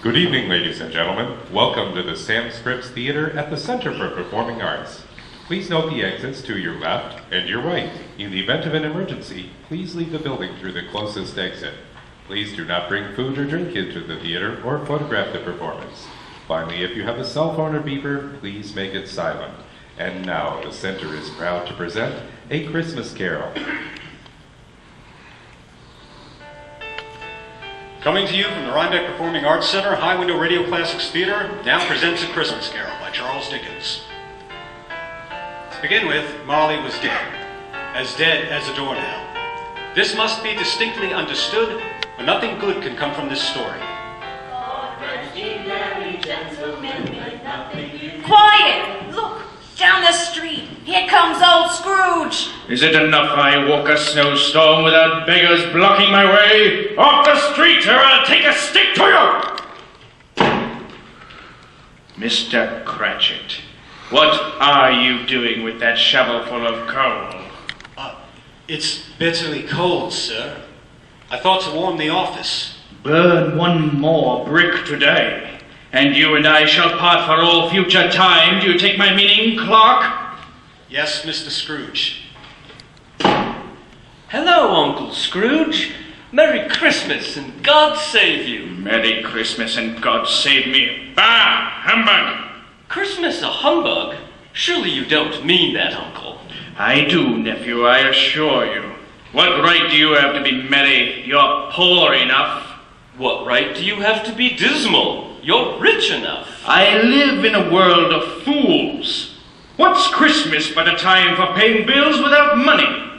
Good evening, ladies and gentlemen. Welcome to the Sam Scripps Theater at the Center for Performing Arts. Please note the exits to your left and your right. In the event of an emergency, please leave the building through the closest exit. Please do not bring food or drink into the theater or photograph the performance. Finally, if you have a cell phone or beeper, please make it silent. And now, the Center is proud to present A Christmas Carol. Coming to you from the Rhinebeck Performing Arts Center, High Window Radio Classics Theater now presents A Christmas Carol by Charles Dickens. To begin with, Molly was dead as a doornail. This must be distinctly understood, or nothing good can come from this story. Quiet! Look, down the street. Here comes old Scrooge. Is it enough I walk a snowstorm without beggars blocking my way? Off the street, or I'll take a stick to you! Mr. Cratchit, what are you doing with that shovelful of coal? It's bitterly cold, sir. I thought to warm the office. Burn one more brick today, and you and I shall part for all future time. Do you take my meaning, clerk? Yes, Mr. Scrooge. Hello, Uncle Scrooge. Merry Christmas and God save you. Merry Christmas and God save me. Bah! Humbug! Christmas a humbug? Surely you don't mean that, Uncle. I do, nephew, I assure you. What right do you have to be merry? You're poor enough. What right do you have to be dismal? You're rich enough. I live in a world of fools. What's Christmas but a time for paying bills without money?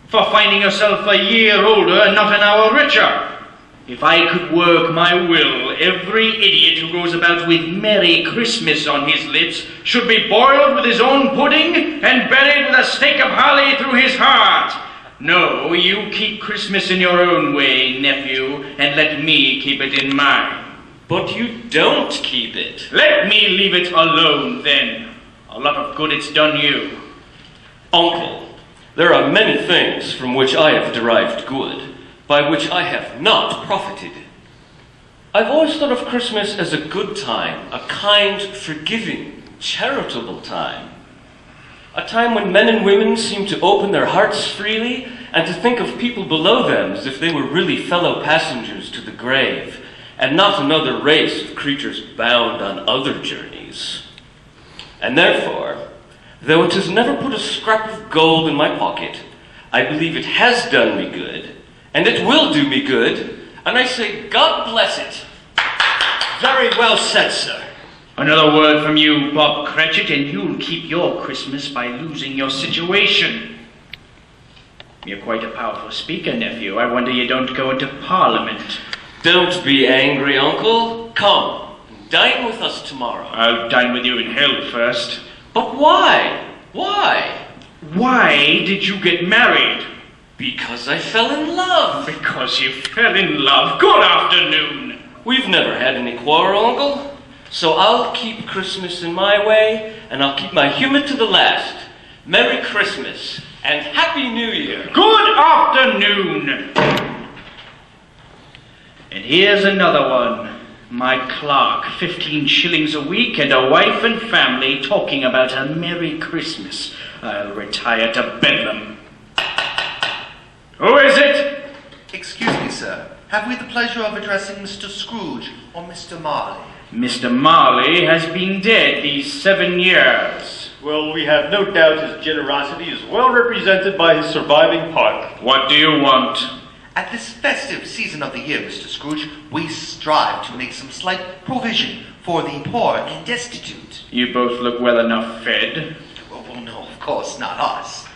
For finding yourself a year older and not an hour richer? If I could work my will, every idiot who goes about with Merry Christmas on his lips should be boiled with his own pudding and buried with a stake of holly through his heart. No, you keep Christmas in your own way, nephew, and let me keep it in mine. But you don't keep it. Let me leave it alone, then. A lot of good it's done you. Uncle, there are many things from which I have derived good, by which I have not profited. I've always thought of Christmas as a good time, a kind, forgiving, charitable time. A time when men and women seem to open their hearts freely and to think of people below them as if they were really fellow passengers to the grave, and not another race of creatures bound on other journeys. And therefore, though it has never put a scrap of gold in my pocket, I believe it has done me good, and it will do me good, and I say, God bless it. Very well said, sir. Another word from you, Bob Cratchit, and you'll keep your Christmas by losing your situation. You're quite a powerful speaker, nephew. I wonder you don't go into Parliament. Don't be angry, Uncle. Come. Dine with us tomorrow. I'll dine with you in hell first. But why? Why? Why did you get married? Because I fell in love. Because you fell in love. Good afternoon. We've never had any quarrel, Uncle. So I'll keep Christmas in my way, and I'll keep my humor to the last. Merry Christmas, and Happy New Year. Good afternoon. And here's another one. My clerk, 15 shillings a week, and a wife and family talking about a Merry Christmas. I'll retire to Bedlam. Who is it? Excuse me, sir. Have we the pleasure of addressing Mr. Scrooge or Mr. Marley? Mr. Marley has been dead these 7 years. Well, we have no doubt his generosity is well represented by his surviving partner. What do you want? At this festive season of the year, Mr. Scrooge, we strive to make some slight provision for the poor and destitute. You both look well enough fed. Well, no, of course, not us.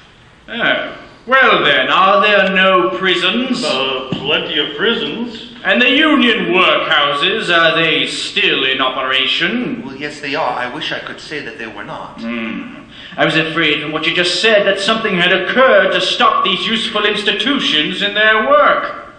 Oh. Well then, are there no prisons? Plenty of prisons. And the union workhouses, are they still in operation? Well, yes, they are. I wish I could say that they were not. I was afraid from what you just said that something had occurred to stop these useful institutions in their work.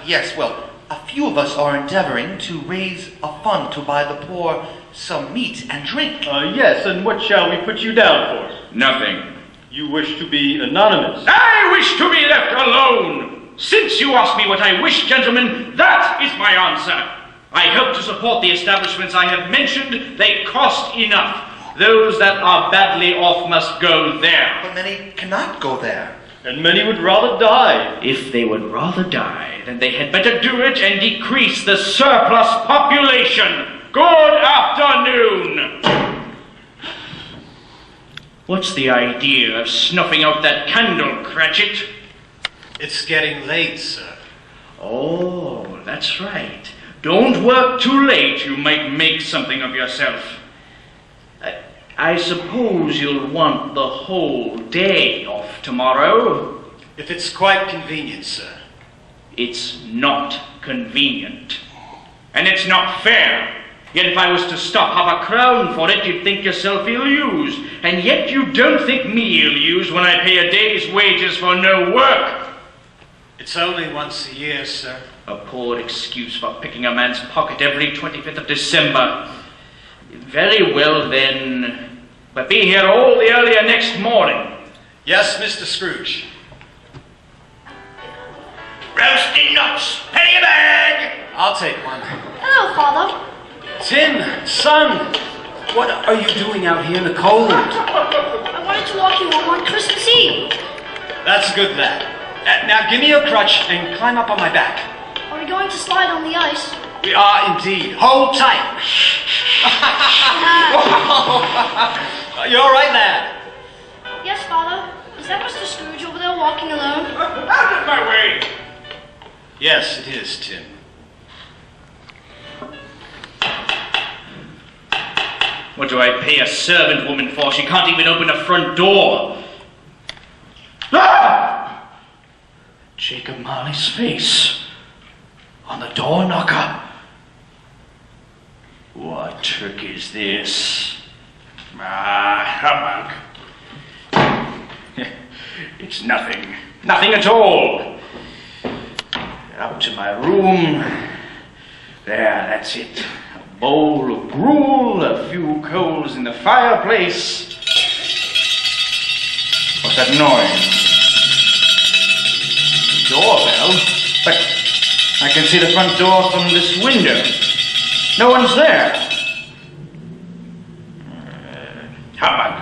Yes, well, a few of us are endeavoring to raise a fund to buy the poor some meat and drink. Yes, and what shall we put you down for? Nothing. You wish to be anonymous. I wish to be left alone. Since you asked me what I wish, gentlemen, that is my answer. I help to support the establishments I have mentioned. They cost enough. Those that are badly off must go there. But many cannot go there. And many would rather die. If they would rather die, then they had better do it and decrease the surplus population. Good afternoon. What's the idea of snuffing out that candle, Cratchit? It's getting late, sir. Oh, that's right. Don't work too late. You might make something of yourself. I suppose you'll want the whole day off tomorrow. If it's quite convenient, sir. It's not convenient. And it's not fair. Yet if I was to stop half a crown for it, you'd think yourself ill-used. And yet you don't think me ill-used when I pay a day's wages for no work. It's only once a year, sir. A poor excuse for picking a man's pocket every 25th of December. Very well, then. But be here all the earlier next morning. Yes, Mr. Scrooge. Roasting nuts, penny a bag. I'll take one. Hello, Father. Tim, son, what are you doing out here in the cold? I wanted to walk you home on Christmas Eve. That's a good lad. Now give me your crutch and climb up on my back. Are we going to slide on the ice? We are indeed. Hold tight. You all right, lad? Yes, Father. Is that Mr. Scrooge over there walking alone? Out of my way. Yes, it is, Tim. What do I pay a servant woman for? She can't even open a front door. Ah! Jacob Marley's face on the door knocker. What trick is this? Humbug. It's nothing. Nothing at all. Up to my room. There, that's it. A bowl of gruel, a few coals in the fireplace. What's that noise? Doorbell? But I can see the front door from this window. No one's there. Humbug.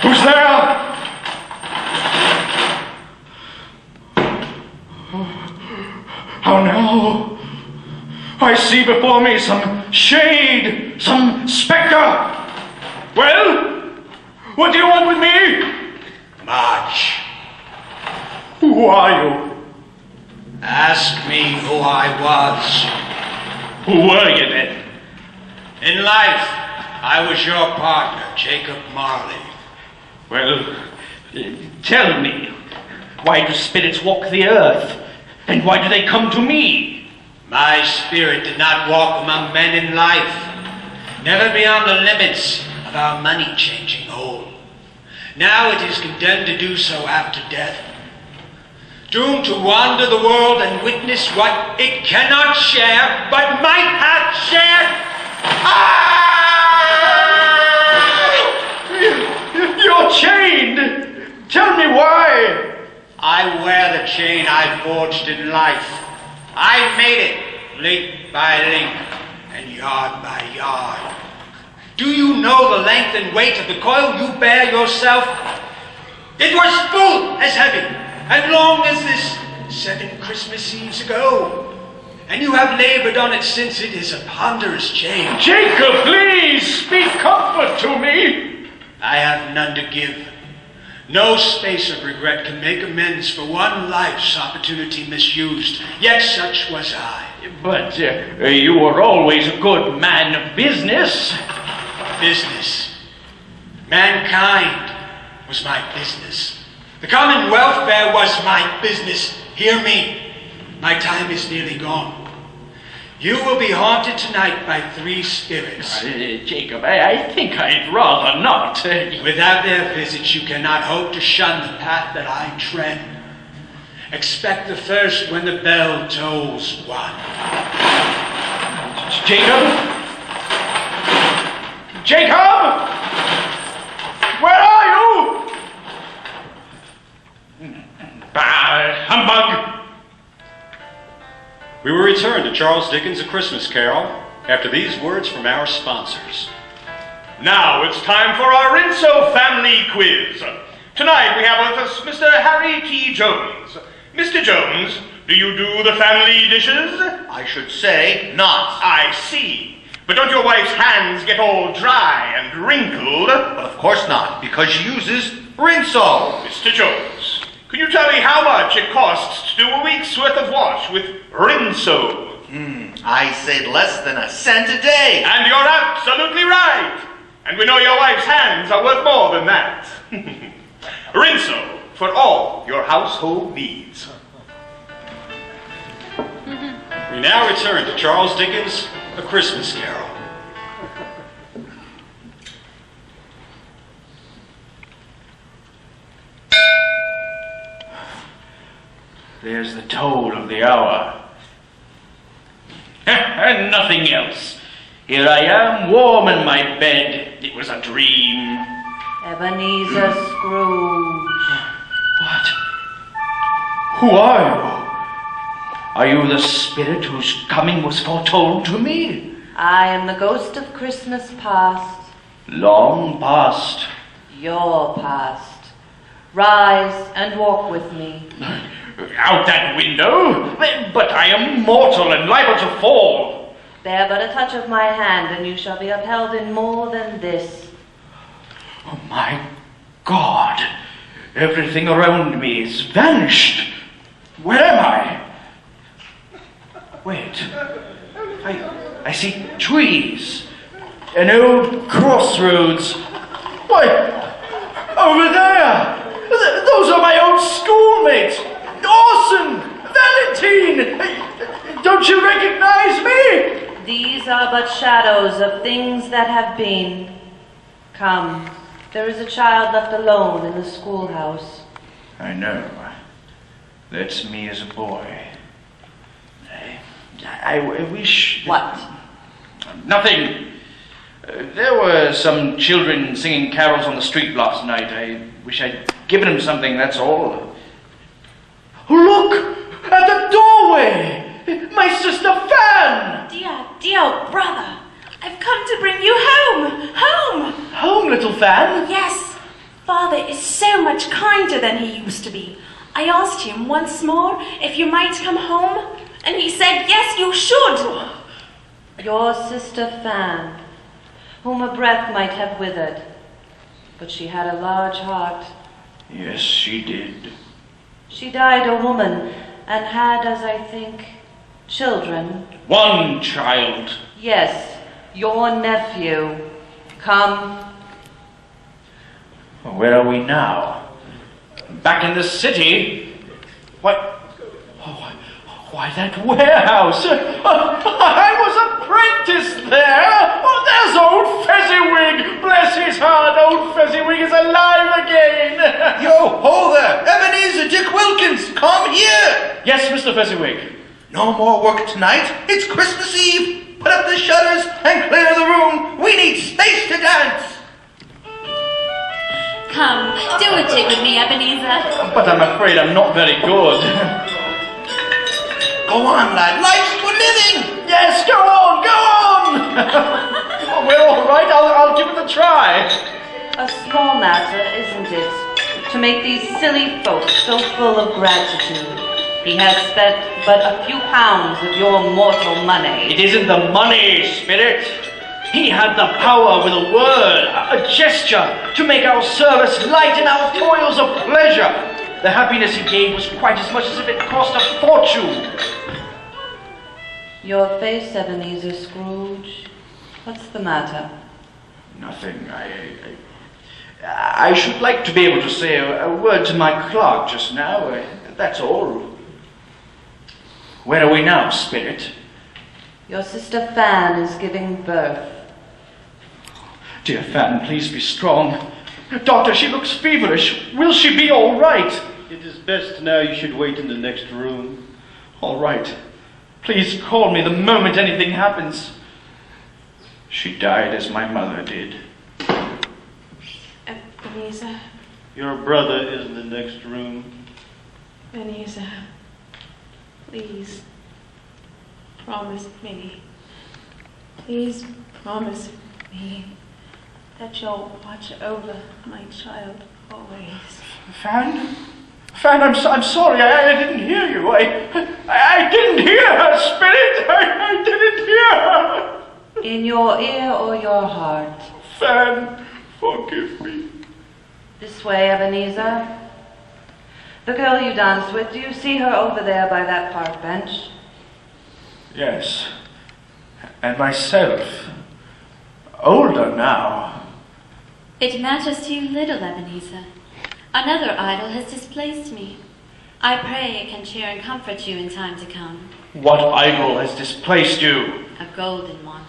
Who's there? Oh no! I see before me some shade, some spectre. Well, what do you want with me? March. Who are you? Ask me who I was. Who were you then? In life, I was your partner, Jacob Marley. Well, tell me, why do spirits walk the earth? And why do they come to me? My spirit did not walk among men in life, never beyond the limits of our money-changing hole. Now it is condemned to do so after death, doomed to wander the world and witness what it cannot share, but might have shared. You're chained! Tell me why! I wear the chain I forged in life. I made it, link by link, and yard by yard. Do you know the length and weight of the coil you bear yourself? It was full as heavy and long as this 7 Christmas Eves ago. And you have labored on it since. It is a ponderous chain. Jacob, please speak comfort to me. I have none to give. No space of regret can make amends for one life's opportunity misused. Yet such was I. But you were always a good man of business. Business. Mankind was my business. The common welfare was my business. Hear me. My time is nearly gone. You will be haunted tonight by 3 spirits. Jacob, I think I'd rather not. Without their visits, you cannot hope to shun the path that I tread. Expect the first when the bell tolls 1. Jacob? Jacob! Where are you? Humbug! We will return to Charles Dickens' A Christmas Carol after these words from our sponsors. Now it's time for our Rinso family quiz. Tonight we have with us Mr. Harry T. Jones. Mr. Jones, do you do the family dishes? I should say not. I see. But don't your wife's hands get all dry and wrinkled? But of course not, because she uses Rinso. Mr. Jones, can you tell me how much it costs to do a week's worth of wash with Rinso? I say less than a cent a day. And you're absolutely right. And we know your wife's hands are worth more than that. Rinso for all your household needs. We now return to Charles Dickens' A Christmas Carol. There's the toll of the hour. And nothing else. Here I am, warm in my bed. It was a dream. Ebenezer Scrooge. What? Who are you? Are you the spirit whose coming was foretold to me? I am the ghost of Christmas past. Long past. Your past. Rise and walk with me. Out that window? But I am mortal and liable to fall. Bear but a touch of my hand, and you shall be upheld in more than this. Oh my God! Everything around me is vanished. Where am I? Wait. I see trees. An old crossroads. Why, over there! Those are my old schoolmates! Orson! Valentine! Don't you recognize me? These are but shadows of things that have been. Come, there is a child left alone in the schoolhouse. I know. That's me as a boy. I wish... What? Nothing. There were some children singing carols on the street last night. I wish I'd given them something, that's all. Look! At the doorway! My sister Fan! Dear brother, I've come to bring you home. Home! Home, little Fan? Yes. Father is so much kinder than he used to be. I asked him once more if you might come home, and he said, yes, you should. Your sister Fan, whom a breath might have withered, but she had a large heart. Yes, she did. She died a woman, and had, as I think, children. One child. Yes, your nephew. Come. Where are we now? Back in the city? Why, that warehouse! I was apprenticed there! Oh, there's old Fezziwig! Bless his heart, old Fezziwig is alive again! Yo, ho there! Ebenezer Dick Wilkins, come here! Yes, Mr. Fezziwig. No more work tonight. It's Christmas Eve. Put up the shutters and clear the room. We need space to dance. Come, do a jig with me, Ebenezer. But I'm afraid I'm not very good. Go on, lad. Life's for living. Yes, go on, go on! Oh, we're all right. I'll give it a try. A small matter, isn't it, to make these silly folks so full of gratitude. He has spent but a few pounds of your mortal money. It isn't the money, Spirit. He had the power with a word, a gesture, to make our service light and our toils a pleasure. The happiness he gave was quite as much as if it cost a fortune. Your face, Ebenezer Scrooge. What's the matter? Nothing. I should like to be able to say a word to my clerk just now. That's all. Where are we now, Spirit? Your sister Fan is giving birth. Dear Fan, please be strong. Doctor, she looks feverish. Will she be all right? It is best now you should wait in the next room. All right. Please call me the moment anything happens. She died as my mother did. Ebenezer. Your brother is in the next room. Ebenezer. Please. promise me, please promise me that you'll watch over my child always. Fan, I'm sorry. I didn't hear you. I didn't hear her, Spirit. I didn't hear her. In your ear or your heart? Fan, forgive me. This way, Ebenezer. The girl you danced with, do you see her over there by that park bench? Yes. And myself. Older now. It matters to you little, Ebenezer. Another idol has displaced me. I pray it can cheer and comfort you in time to come. What idol has displaced you? A golden one.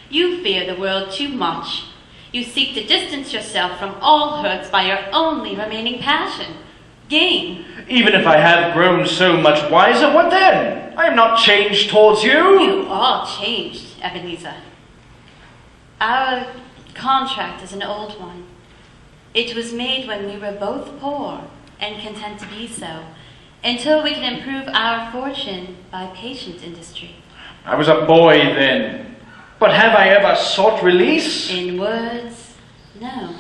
You fear the world too much. You seek to distance yourself from all hurts by your only remaining passion, gain. Even if I have grown so much wiser, what then? I am not changed towards you. You are changed, Ebenezer. Our contract is an old one. It was made when we were both poor and content to be so, until we can improve our fortune by patient industry. I was a boy then, but have I ever sought release? In words, no.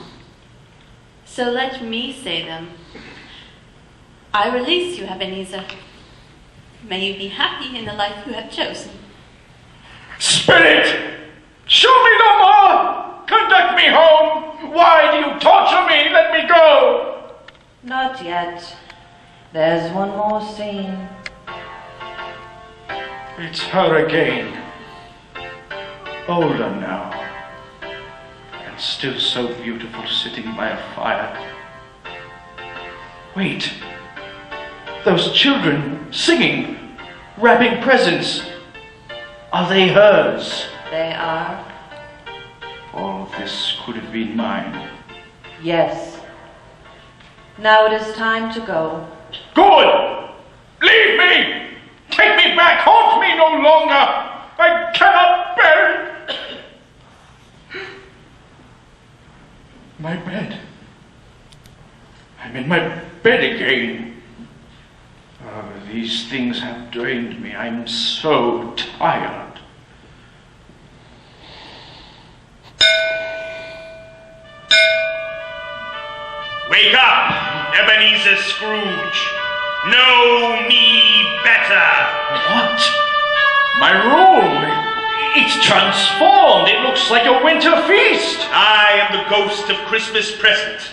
So let me say them. I release you, Ebenezer. May you be happy in the life you have chosen. Spirit! Show me no more! Conduct me home! Why do you torture me? Let me go! Not yet. There's one more scene. It's her again. Older now. And still so beautiful sitting by a fire. Wait. Those children singing, wrapping presents. Are they hers? They are. All this could have been mine. Yes. Now it is time to go. Good! Leave me! Take me back! Haunt me no longer! I cannot bear it! My bed. I'm in my bed again. Oh, these things have drained me. I'm so tired. Wake up, Ebenezer Scrooge. Know me better. What? My room? It's transformed. It looks like a winter feast. I am the ghost of Christmas present.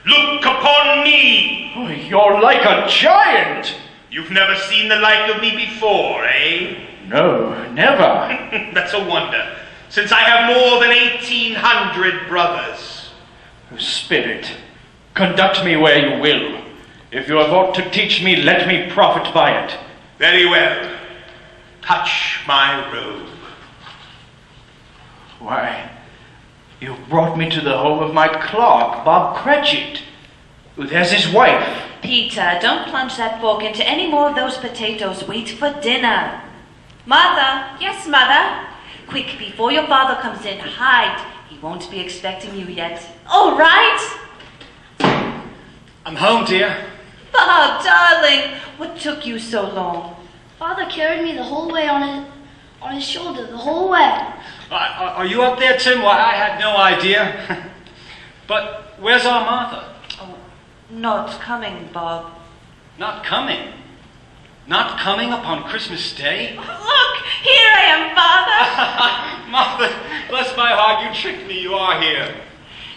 Look upon me. Oh, you're like a giant. You've never seen the like of me before, eh? No, never. That's a wonder, since I have more than 1,800 brothers. Spirit, conduct me where you will. If you have aught to teach me, let me profit by it. Very well. Touch my robe. Why, you brought me to the home of my clerk, Bob Cratchit. There's his wife. Peter, don't plunge that fork into any more of those potatoes. Wait for dinner. Mother. Yes, Mother. Quick, before your father comes in, hide. He won't be expecting you yet. All right. I'm home, dear. Bob, darling, what took you so long? Father carried me the whole way on his shoulder, the whole way. Are you up there, Tim? Why, I had no idea. But where's our Martha? Oh, not coming, Bob. Not coming? Not coming upon Christmas Day? Look, here I am, Father. Martha, bless my heart, you tricked me. You are here.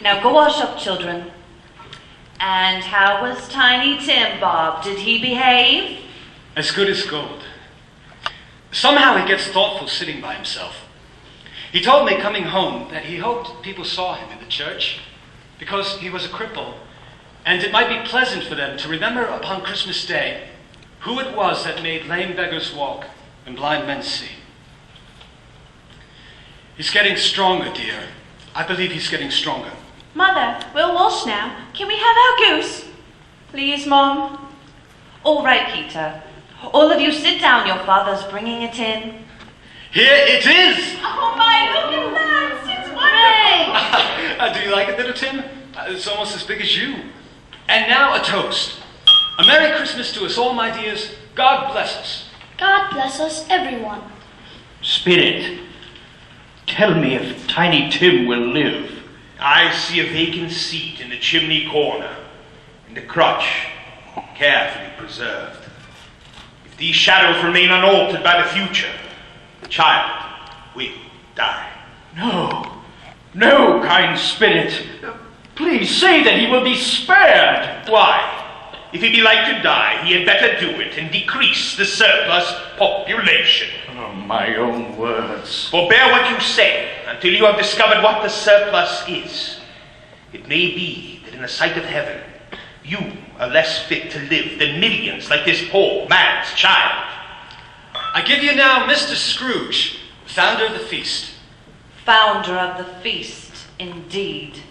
Now go wash up, children. And how was Tiny Tim, Bob? Did he behave? As good as gold. Somehow he gets thoughtful sitting by himself. He told me coming home that he hoped people saw him in the church because he was a cripple, and it might be pleasant for them to remember upon Christmas Day who it was that made lame beggars walk and blind men see. He's getting stronger, dear. I believe he's getting stronger. Mother, we'll wash now. Can we have our goose? Please, Mom. All right, Peter. All of you sit down. Your father's bringing it in. Here it is! Oh my, look at that! It's wonderful! Do you like it, little Tim? It's almost as big as you. And now a toast. A Merry Christmas to us all, my dears. God bless us. God bless us, everyone. Spirit, tell me if Tiny Tim will live. I see a vacant seat in the chimney corner, and the crutch carefully preserved. If these shadows remain unaltered by the future, the child will die. No, kind Spirit. Please say that he will be spared. Why? If he be like to die, he had better do it and decrease the surplus population. Oh, my own words. Forbear what you say until you have discovered what the surplus is. It may be that in the sight of heaven, you are less fit to live than millions like this poor man's child. I give you now Mr. Scrooge, founder of the feast. Founder of the feast, indeed.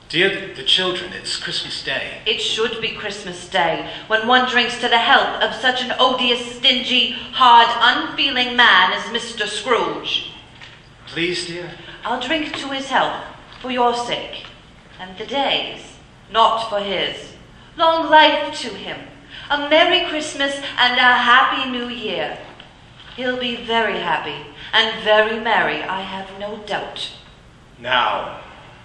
Dear the children, it's Christmas Day. It should be Christmas Day, when one drinks to the health of such an odious, stingy, hard, unfeeling man as Mr. Scrooge. Please, dear? I'll drink to his health, for your sake, and the day's, not for his. Long life to him, a Merry Christmas and a Happy New Year. He'll be very happy and very merry, I have no doubt. Now,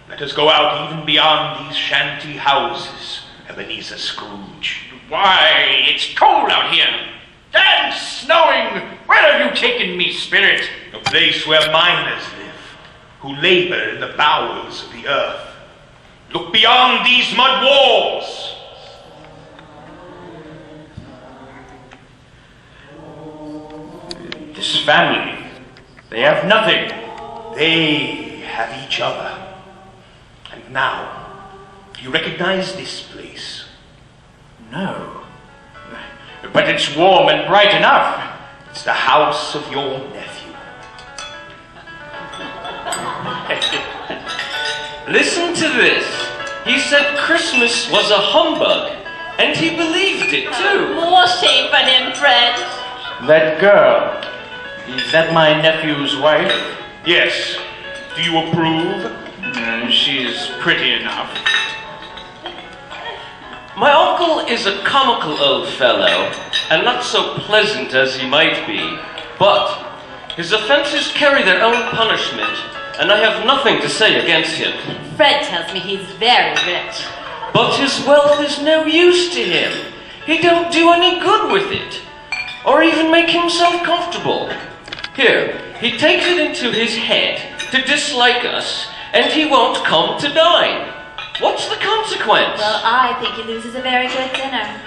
let us go out even beyond these shanty houses, Ebenezer Scrooge. Why, it's cold out here. And snowing. Where have you taken me, Spirit? A place where miners live, who labor in the bowels of the earth. Look beyond these mud walls. This family, they have nothing. They have each other. And now, do you recognize this place? No. But it's warm and bright enough. It's the house of your nephew. Listen to this. He said Christmas was a humbug, and he believed it too. More shame for him, Fred. That girl, is that my nephew's wife? Yes. Do you approve? She's pretty enough. My uncle is a comical old fellow, and not so pleasant as he might be, but his offenses carry their own punishment, and I have nothing to say against him. Fred tells me he's very rich. But his wealth is no use to him. He don't do any good with it, or even make himself comfortable. Here, he takes it into his head to dislike us, and he won't come to dine. What's the consequence? Well, I think he loses a very good dinner.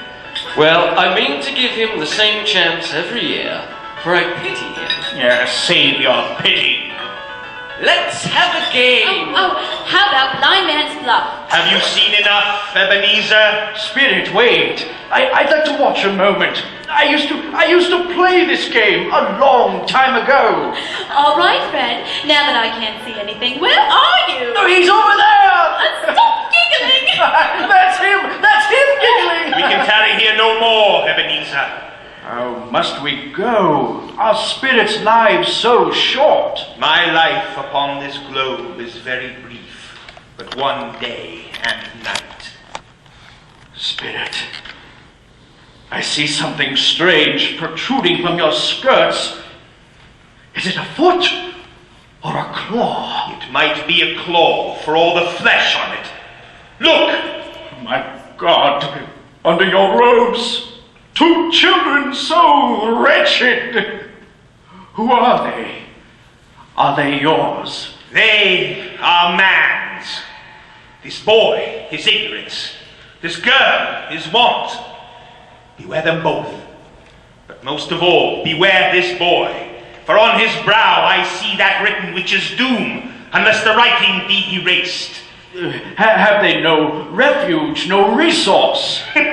Well, I mean to give him the same chance every year, for I pity him. Yeah, save your pity. Let's have a game. Oh, how about blind man's bluff? Have you seen enough, Ebenezer? Spirit, wait. I'd like to watch a moment. I used to play this game a long time ago. All right, Fred. Now that I can't see anything, where are you? No, he's over there. Stop giggling. That's him giggling. We can tarry here no more, Ebenezer. Oh, must we go? Our spirits' lives so short. My life upon this globe is very brief, but one day and night. Spirit, I see something strange protruding from your skirts. Is it a foot or a claw? It might be a claw for all the flesh on it. Look! My God, under your robes, two children so wretched. Who are they? Are they yours? They are man's. This boy, his ignorance. This girl, his want. Beware them both. But most of all, beware this boy. For on his brow I see that written which is doom, unless the writing be erased. Have they no refuge, no resource? Are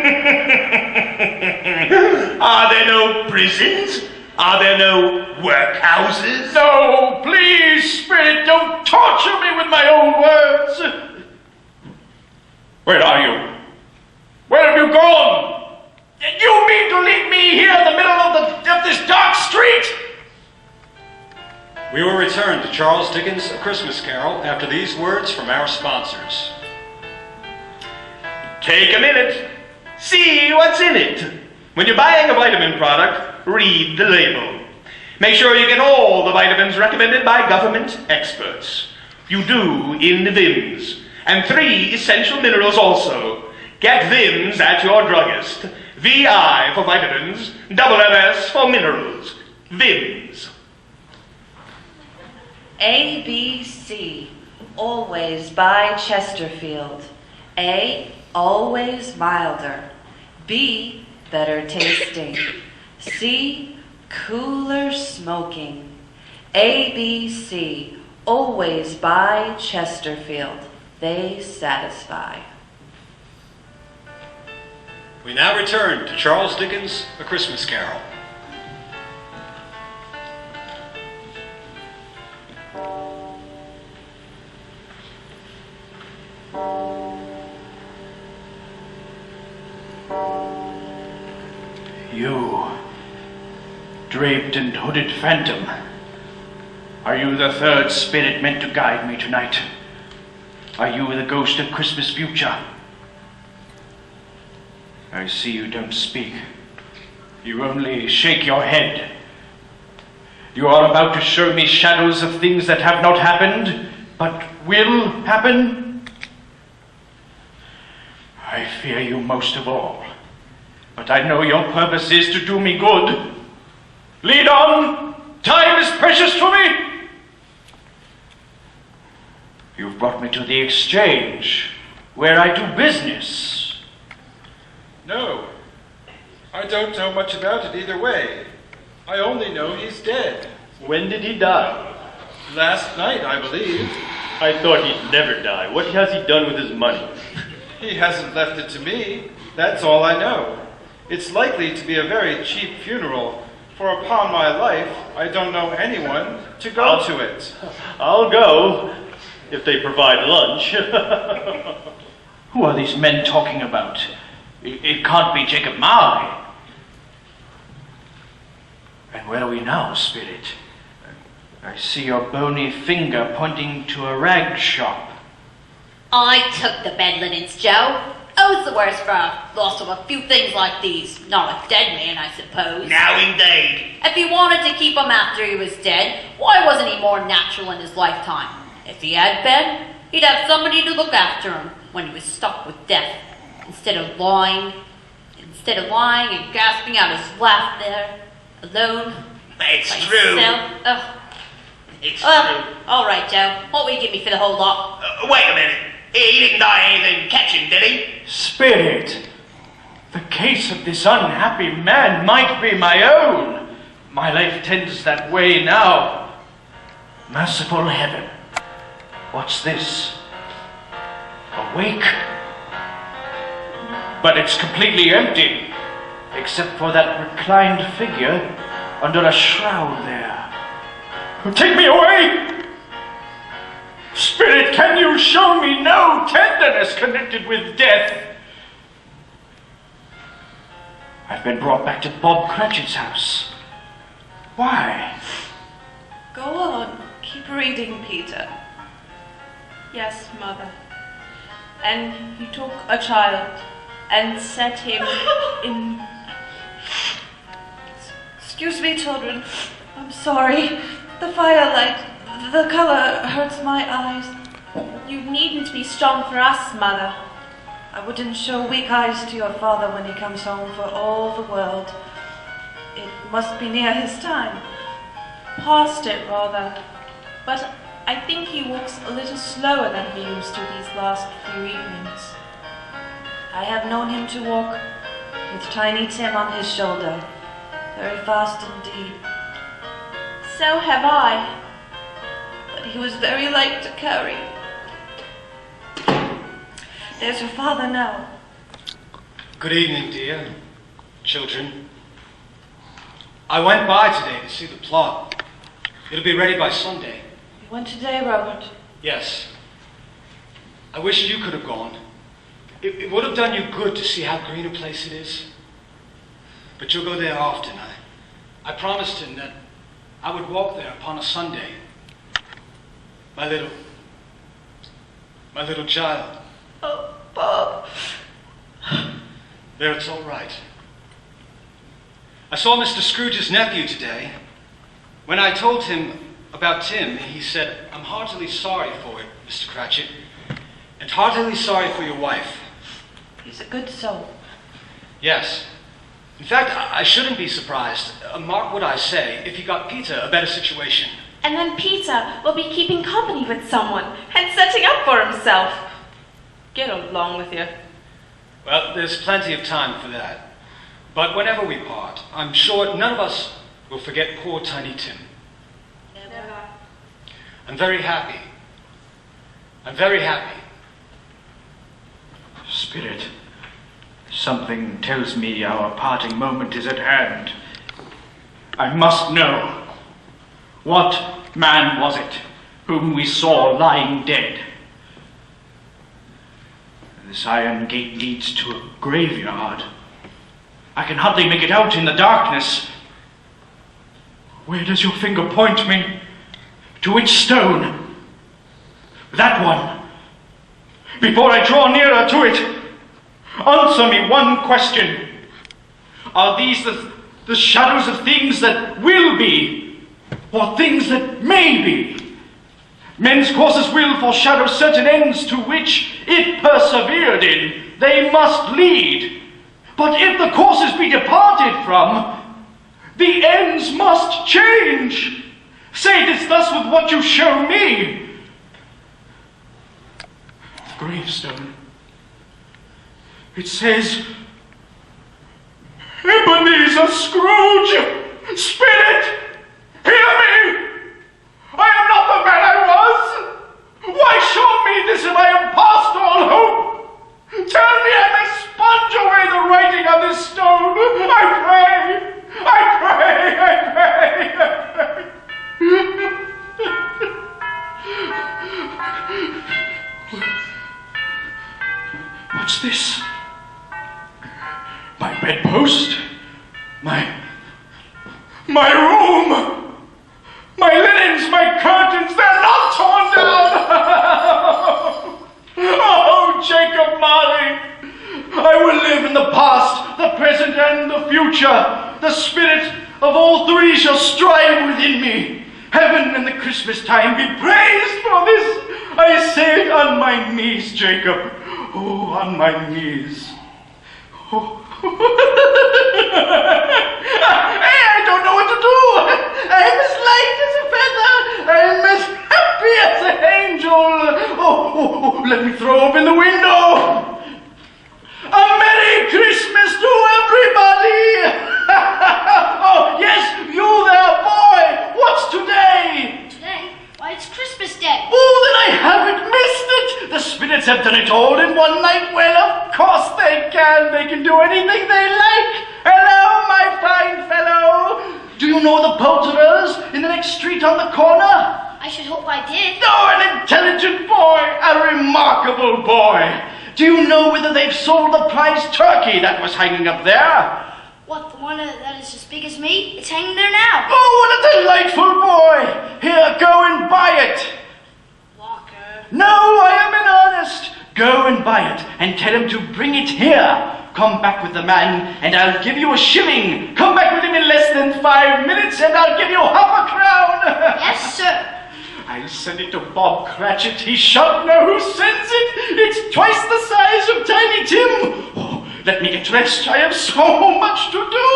there no prisons? Are there no workhouses? No, please, Spirit, don't torture me with my own words. Where are you? Where have you gone? You mean to leave me here in the middle of this dark street? We will return to Charles Dickens' A Christmas Carol after these words from our sponsors. Take a minute. See what's in it. When you're buying a vitamin product, read the label. Make sure you get all the vitamins recommended by government experts. You do in the VIMS. And 3 essential minerals also. Get VIMS at your druggist. VI for vitamins, MS for minerals. VIMS. ABC, always by Chesterfield. A, always milder. B, better tasting. C, cooler smoking. ABC, always by Chesterfield. They satisfy. We now return to Charles Dickens' A Christmas Carol. You, draped and hooded phantom, are you the third spirit meant to guide me tonight? Are you the ghost of Christmas future? I see you don't speak. You only shake your head. You are about to show me shadows of things that have not happened, but will happen? I fear you most of all, but I know your purpose is to do me good. Lead on! Time is precious to me! You've brought me to the exchange, where I do business. No, I don't know much about it either way. I only know he's dead. When did he die? Last night, I believe. I thought he'd never die. What has he done with his money? He hasn't left it to me. That's all I know. It's likely to be a very cheap funeral, for upon my life, I don't know anyone to go to it. I'll go, if they provide lunch. Who are these men talking about? It can't be Jacob Marley. And where are we now, Spirit? I see your bony finger pointing to a rag shop. I took the bed linens, Joe. Who's the worse for a loss of a few things like these? Not a dead man, I suppose. Now indeed. If he wanted to keep him after he was dead, why wasn't he more natural in his lifetime? If he had been, he'd have somebody to look after him when he was stuck with death. Instead of lying and gasping out his laugh there, alone. It's true. Ugh. It's true. All right, Joe. What will you give me for the whole lot? Wait a minute. He didn't die anything catching, did he? Spirit, the case of this unhappy man might be my own. My life tends that way now. Merciful heaven, what's this? Awake? But it's completely empty, except for that reclined figure under a shroud there. Take me away! Spirit, can you show me no tenderness connected with death? I've been brought back to Bob Cratchit's house. Why? Go on, keep reading, Peter. Yes, Mother. And he took a child and set him in... Excuse me, children. I'm sorry. The firelight, the color hurts my eyes. You needn't be strong for us, Mother. I wouldn't show weak eyes to your father when he comes home for all the world. It must be near his time. Past it, rather. But I think he walks a little slower than he used to these last few evenings. I have known him to walk with Tiny Tim on his shoulder, very fast indeed. So have I, but he was very light to carry. There's your father now. Good evening, dear. Children. I went by today to see the plot. It'll be ready by Sunday. You went today, Robert? Yes. I wish you could have gone. It would have done you good to see how green a place it is. But you'll go there often. I promised him that I would walk there upon a Sunday. My little child. Oh, Bob. There, it's all right. I saw Mr. Scrooge's nephew today. When I told him about Tim, he said, "I'm heartily sorry for it, Mr. Cratchit, and heartily sorry for your wife." He's a good soul. Yes. In fact, I shouldn't be surprised, mark what I say, if he got Peter a better situation. And then Peter will be keeping company with someone and setting up for himself. Get along with you. Well, there's plenty of time for that. But whenever we part, I'm sure none of us will forget poor Tiny Tim. Never. I'm very happy. I'm very happy. Spirit, something tells me our parting moment is at hand. I must know. What man was it whom we saw lying dead? This iron gate leads to a graveyard. I can hardly make it out in the darkness. Where does your finger point me? To which stone? That one. Before I draw nearer to it, answer me one question. Are these the shadows of things that will be, or things that may be? Men's courses will foreshadow certain ends to which, if persevered in, they must lead. But if the courses be departed from, the ends must change. Say this thus with what you show me. The gravestone. It says, Ebenezer Scrooge, Spirit, hear me! I am not the man I was! Why show me this if I am past all hope? Tell me I may sponge away the writing on this stone. I pray! I pray! I pray! I pray! What's this? My bedpost? My room? My linens, my curtains, they're not torn down! Oh, Jacob Marley! I will live in the past, the present, and the future. The spirit of all three shall strive within me. Heaven and the Christmas time be praised for this. I say it on my knees, Jacob. Oh, on my knees. Oh. I don't know what to do. I'm as light as a feather. I'm as happy as an angel. Oh, let me throw open the window. A Merry Christmas to everybody. Oh, yes, you there, boy. What's today? Today? Why, it's Christmas Day. Oh, then I haven't missed it. The spirits have done it all in one night. Well, of course they can. They can do anything they like. Hello, my fine fellow. Do you know the poulterers in the next street on the corner? I should hope I did. Oh, an intelligent boy. A remarkable boy. Do you know whether they've sold the prize turkey that was hanging up there? What, the one that is as big as me? It's hanging there now. Oh, what a delightful boy. Here, go and buy it. Walker. No, I am in earnest. Go and buy it and tell him to bring it here. Come back with the man and I'll give you a shilling. Come back with him in less than 5 minutes and I'll give you half a crown. Yes, sir. I'll send it to Bob Cratchit. He shan't know who sends it. It's twice the size of Tiny Tim. Oh, let me get dressed. I have so much to do.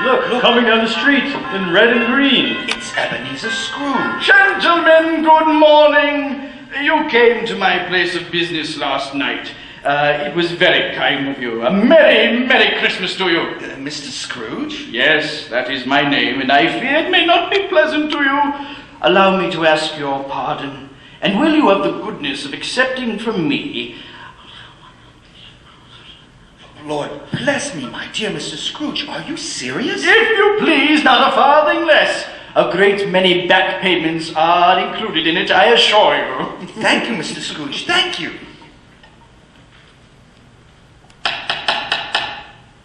Look, coming down the street in red and green. It's Ebenezer Scrooge. Gentlemen, good morning. You came to my place of business last night. It was very kind of you. A merry, merry Christmas to you. Mr. Scrooge? Yes, that is my name, and I fear it may not be pleasant to you. Allow me to ask your pardon, and will you have the goodness of accepting from me... Lord bless me, my dear Mr. Scrooge. Are you serious? If you please, not a farthing less. A great many back payments are included in it, I assure you. Thank you, Mr. Scrooge. Thank you.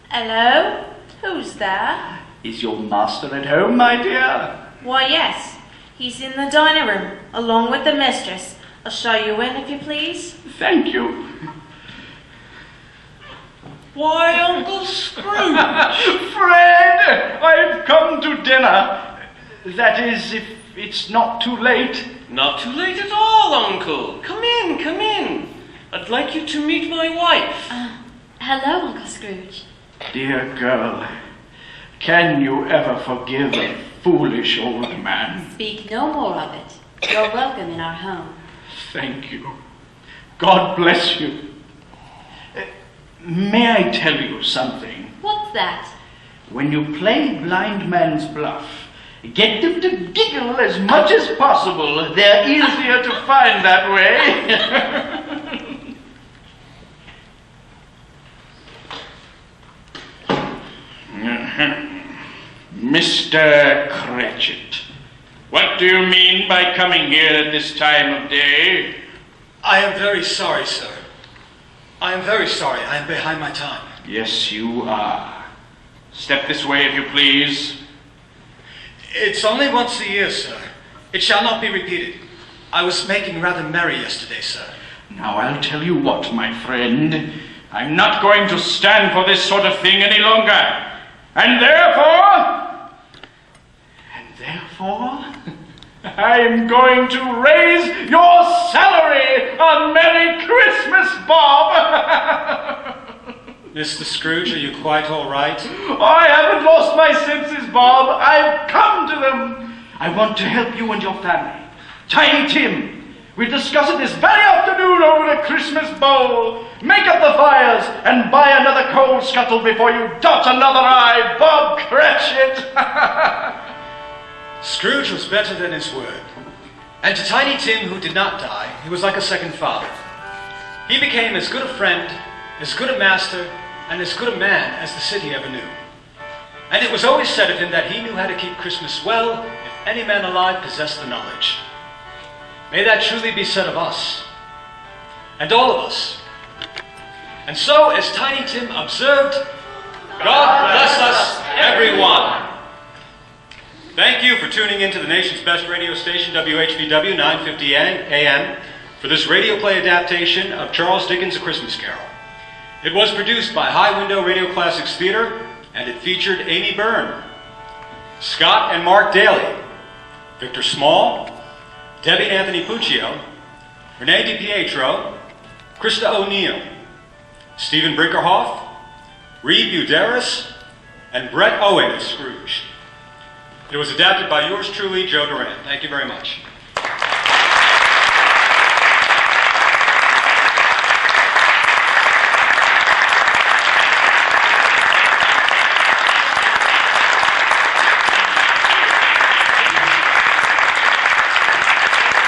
Hello? Who's there? Is your master at home, my dear? Why, yes. He's in the dining room, along with the mistress. I'll show you in, if you please. Thank you. Why, Uncle Scrooge! Fred, I've come to dinner. That is, if it's not too late. Not too late at all, Uncle. Come in, come in. I'd like you to meet my wife. Hello, Uncle Scrooge. Dear girl, can you ever forgive a foolish old man? Speak no more of it. You're welcome in our home. Thank you. God bless you. May I tell you something? What's that? When you play blind man's bluff, get them to giggle as much as possible. They're easier to find that way. Mr. Cratchit, what do you mean by coming here at this time of day? I am very sorry, sir. I am very sorry. I am behind my time. Yes, you are. Step this way, if you please. It's only once a year, sir. It shall not be repeated. I was making rather merry yesterday, sir. Now, I'll tell you what, my friend. I'm not going to stand for this sort of thing any longer. And therefore, I'm going to raise your salary on Merry Christmas, Bob. Mr. Scrooge, are you quite all right? I haven't lost my senses, Bob. I've come to them. I want to help you and your family. Tiny Tim, we'll discuss it this very afternoon over the Christmas bowl. Make up the fires and buy another coal scuttle before you dot another I, Bob Cratchit. Scrooge was better than his word. And to Tiny Tim, who did not die, he was like a second father. He became as good a friend, as good a master, and as good a man as the city ever knew. And it was always said of him that he knew how to keep Christmas well, if any man alive possessed the knowledge. May that truly be said of us, and all of us. And so, as Tiny Tim observed, God bless us, everyone. Thank you for tuning in to the nation's best radio station, WHVW 950 AM, for this radio play adaptation of Charles Dickens' A Christmas Carol. It was produced by High Window Radio Classics Theater, and it featured Amy Byrne, Scott and Mark Daly, Victor Small, Debbie and Anthony Puccio, Renee DiPietro, Krista O'Neill, Stephen Brinkerhoff, Reed Buderis, and Brett Owen as Scrooge. It was adapted by yours truly, Joe Doran. Thank you very much.